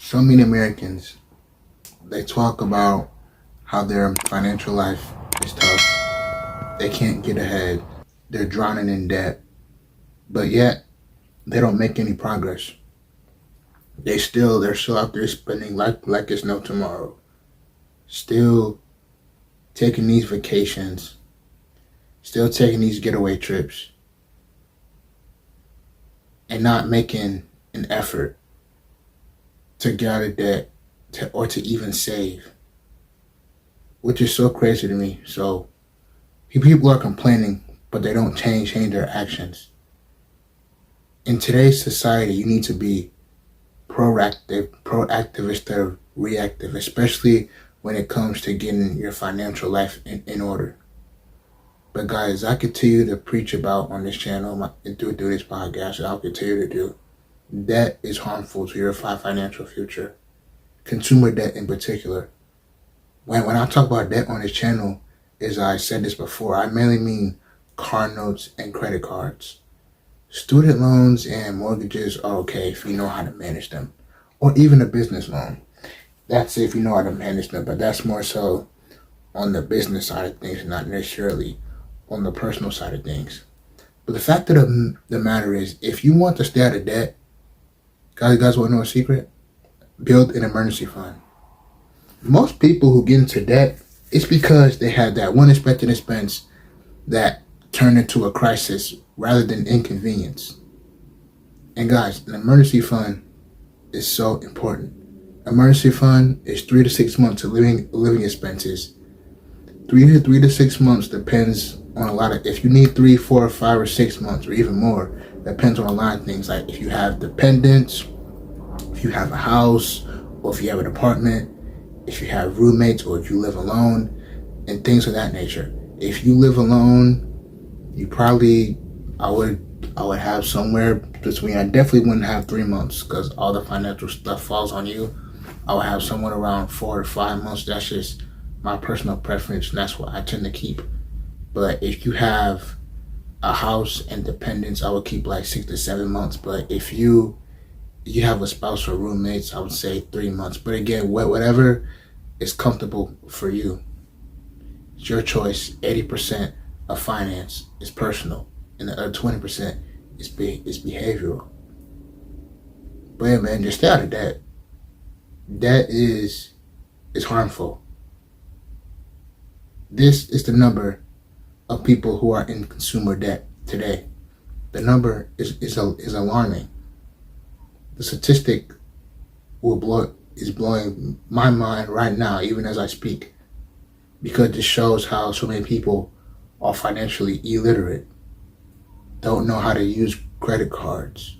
So many Americans, they talk about how their financial life is tough. They can't get ahead. They're drowning in debt, but yet they don't make any progress. They're still out there spending like it's no tomorrow. Still taking these vacations, still taking these getaway trips, and not making an effort to get out of debt or to even save, which is so crazy to me. So people are complaining, but they don't change their actions. In today's society, you need to be proactive instead of reactive, especially when it comes to getting your financial life in order. But guys, I continue to preach about on this channel and do this podcast, and I'll continue to do. Debt is harmful to your financial future. Consumer debt in particular. When I talk about debt on this channel, as I said this before, I mainly mean car notes and credit cards. Student loans and mortgages are okay if you know how to manage them, or even a business loan. That's if you know how to manage them, but that's more so on the business side of things, not necessarily on the personal side of things. But the fact of the matter is, if you want to stay out of debt, guys want to know a secret? Build an emergency fund. Most people who get into debt, it's because they had that one expected expense that turned into a crisis rather than inconvenience. And guys, an emergency fund is so important. Emergency fund is 3 to 6 months of living expenses. 3 to 6 months depends on a lot of. If you need 3, 4, 5, or 6 months, or even more, depends on a lot of things. Like if you have dependents, if you have a house, or if you have an apartment, if you have roommates, or if you live alone, and things of that nature. If you live alone, you probably I would have somewhere between. I definitely wouldn't have 3 months because all the financial stuff falls on you. I would have somewhere around 4 to 5 months. That's just my personal preference, and that's what I tend to keep. But if you have a house and dependents, I would keep like 6 to 7 months. But if you have a spouse or roommates, I would say 3 months. But again, whatever is comfortable for you. It's your choice. 80% of finance is personal, and the other 20% is behavioral. But yeah, man, just stay out of debt. Debt is harmful. This is the number of people who are in consumer debt today. The number is alarming. The statistic is blowing my mind right now, even as I speak, because it shows how so many people are financially illiterate, don't know how to use credit cards.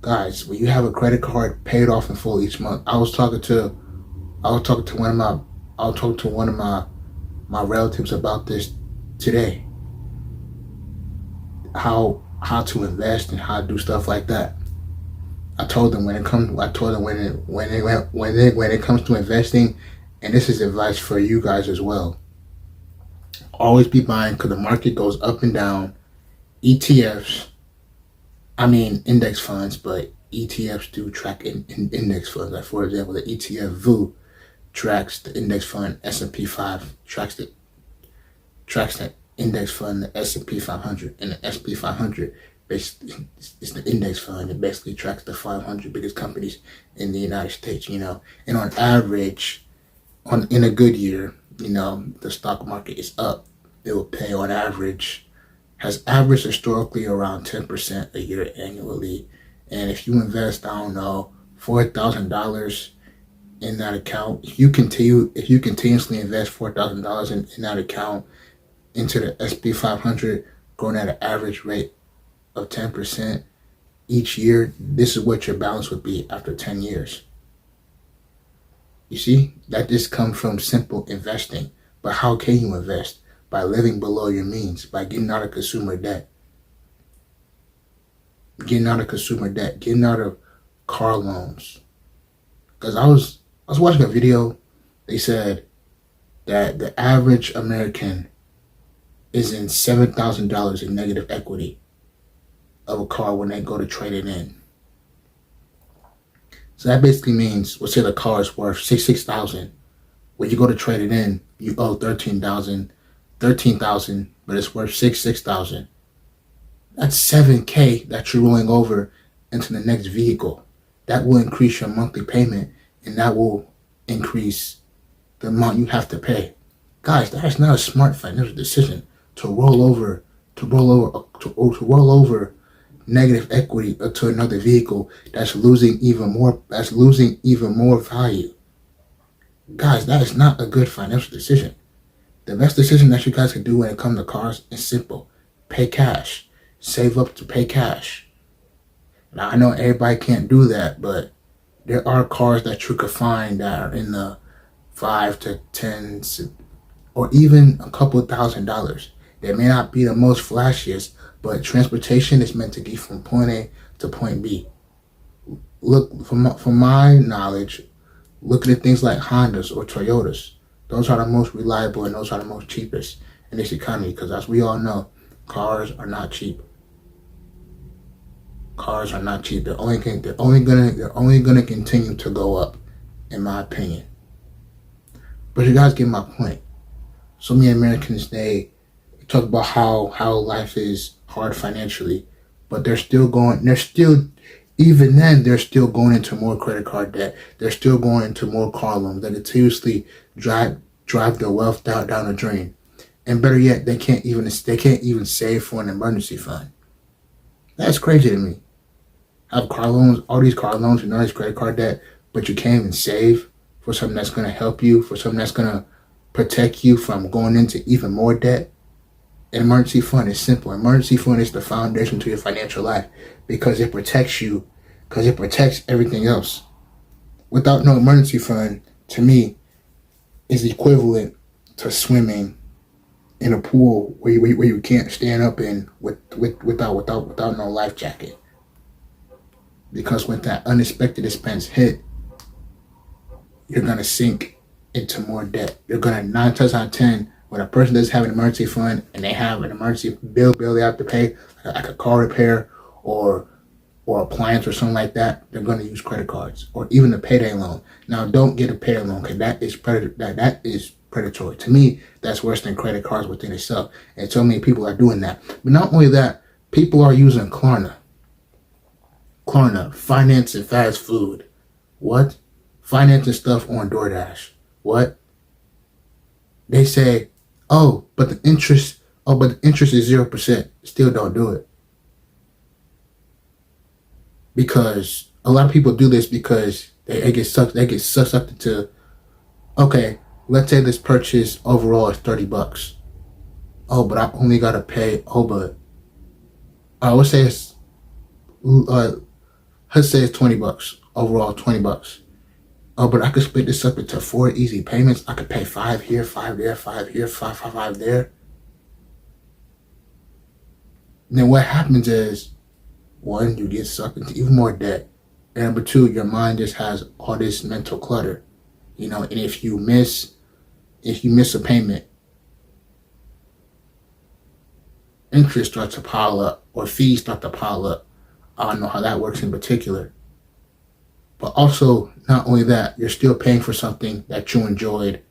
Guys, when you have a credit card paid off in full each month, I was talking to one of my relatives about this today. How to invest and how to do stuff like that. I told them when it comes to investing, and this is advice for you guys as well. Always be buying, because the market goes up and down. ETFs, I mean index funds, but ETFs do track in index funds. Like for example, the ETF VU tracks the index fund. S&P 5 tracks that index fund, the S&P 500, and the S&P 500 basically is the index fund. It basically tracks the 500 biggest companies in the United States. And on average, in a good year, the stock market is up. It will pay on average, has averaged historically around 10% a year annually. And if you invest, I don't know, $4,000 in that account, if you continuously invest $4,000 in that account into the SP 500, growing at an average rate of 10% each year, this is what your balance would be after 10 years. You see, that just comes from simple investing. But how can you invest? By living below your means, by getting out of consumer debt, getting out of car loans. Because I was watching a video, they said that the average American is in $7,000 in negative equity of a car when they go to trade it in. So that basically means, let's say the car is worth 6,000. When you go to trade it in, you owe 13,000, but it's worth 6,000. That's 7K that you're rolling over into the next vehicle. That will increase your monthly payment, and that will increase the amount you have to pay. Guys, that is not a smart financial decision to roll over negative equity to another vehicle that's losing even more value. Guys, that is not a good financial decision. The best decision that you guys can do when it comes to cars is simple. Pay cash. Save up to pay cash. Now, I know everybody can't do that, but there are cars that you could find that are in the 5 to 10 or even a couple $1,000. They may not be the most flashiest, but transportation is meant to get from point A to point B. Look, from my knowledge, look at things like Hondas or Toyotas. Those are the most reliable and those are the most cheapest in this economy, because as we all know, cars are not cheap. Cars are not cheap. They're only gonna continue to go up, in my opinion. But you guys get my point. So many Americans, they talk about how life is hard financially, but they're still even then they're still going into more credit card debt. They're still going into more car loans. They continuously drive their wealth down the drain. And better yet, they can't even save for an emergency fund. That's crazy to me. Have car loans, all these car loans and all this credit card debt, but you can't even save for something that's going to help you, for something that's going to protect you from going into even more debt. An emergency fund is simple. Emergency fund is the foundation to your financial life because it protects you, because it protects everything else. Without no emergency fund, to me, is equivalent to swimming in a pool where you can't stand up in without no life jacket. Because when that unexpected expense hit, you're gonna sink into more debt. You're gonna 9 times out of 10, when a person doesn't have an emergency fund and they have an emergency bill they have to pay, like a car repair or appliance or something like that, they're gonna use credit cards or even a payday loan. Now, don't get a payday loan because that is predatory. To me, that's worse than credit cards within itself. And so many people are doing that. But not only that, people are using Klarna, financing fast food. What? Financing stuff on DoorDash. What? They say, but the interest is 0%. Still don't do it. Because a lot of people do this because they get sucked into, okay, let's say this purchase overall is $30. Oh, but I only gotta pay, let's say it's $20. Overall, $20. Oh, but I could split this up into 4 easy payments. I could pay 5 here, 5 there, 5 here, 5 there. And then what happens is, 1, you get sucked into even more debt. And number 2, your mind just has all this mental clutter. And if you miss a payment, interest starts to pile up or fees start to pile up. I don't know how that works in particular. But also, not only that, you're still paying for something that you enjoyed,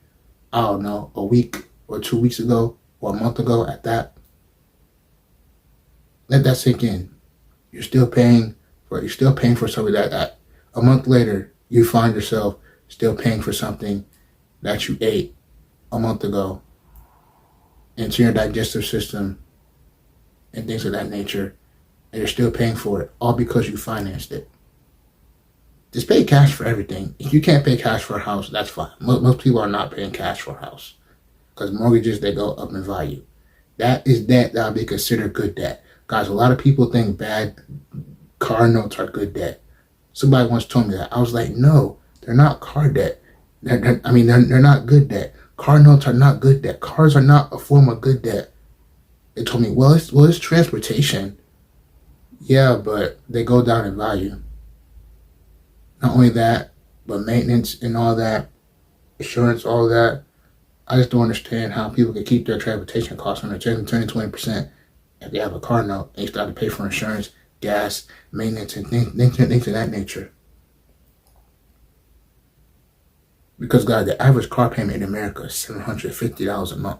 I don't know, a week or 2 weeks ago or a month ago at that. Let that sink in. You're still paying for something that a month later you find yourself still paying for something that you ate a month ago into your digestive system and things of that nature, and you're still paying for it, all because you financed it. Just pay cash for everything. If you can't pay cash for a house, that's fine. Most people are not paying cash for a house because mortgages, they go up in value. That is debt that would be considered good debt. Guys, a lot of people think bad car notes are good debt. Somebody once told me that. I was like, no, they're not car debt. They're not good debt. Car notes are not good debt. Cars are not a form of good debt. They told me, well, it's transportation. Yeah, but they go down in value. Not only that, but maintenance and all that, insurance, all that. I just don't understand how people can keep their transportation costs under 20% if they have a car note and you start to pay for insurance, gas, maintenance, and things of that nature. Because guys, the average car payment in America is $750 a month.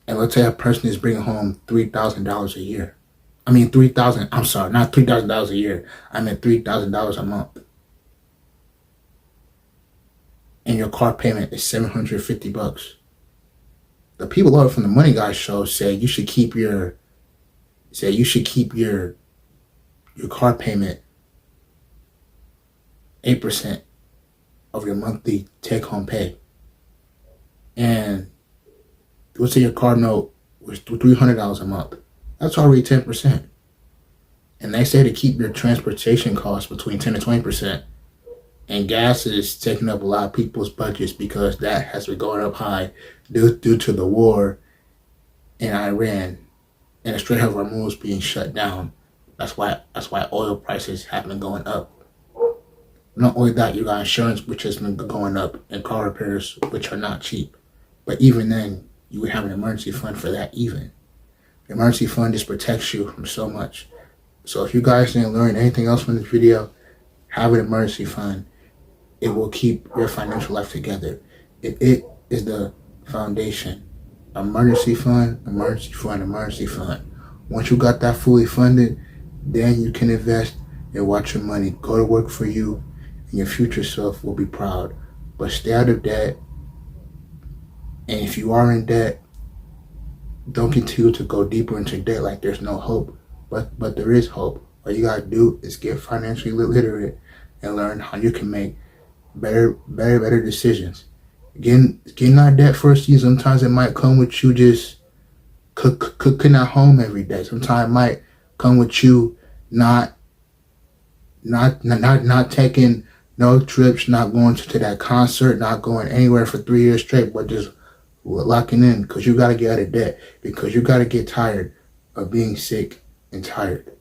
And let's say a person is bringing home $3,000 a year. I mean, 3,000, I'm sorry, not $3,000 a year. I meant $3,000 a month. And your car payment is $750. The people over from the Money Guy show say you should keep your car payment 8% of your monthly take-home pay. And let's say your car note was $300 a month. That's already 10%. And they say to keep your transportation costs between 10 to 20%. And gas is taking up a lot of people's budgets because that has been going up high due to the war in Iran and the Strait of Hormuz being shut down. That's why oil prices have been going up. Not only that, you got insurance, which has been going up, and car repairs, which are not cheap. But even then, you would have an emergency fund for that even. The emergency fund just protects you from so much. So if you guys didn't learn anything else from this video, have an emergency fund. It will keep your financial life together. It is the foundation. Emergency fund, emergency fund, emergency fund. Once you got that fully funded, then you can invest and watch your money go to work for you, and your future self will be proud. But stay out of debt. And if you are in debt, don't continue to go deeper into debt like there's no hope. But there is hope. All you gotta do is get financially literate and learn how you can make better decisions. Getting out of debt first, sometimes it might come with you just cooking at home every day. Sometimes it might come with you not taking no trips, not going to that concert, not going anywhere for 3 years straight, but just locking in because you got to get out of debt, because you got to get tired of being sick and tired.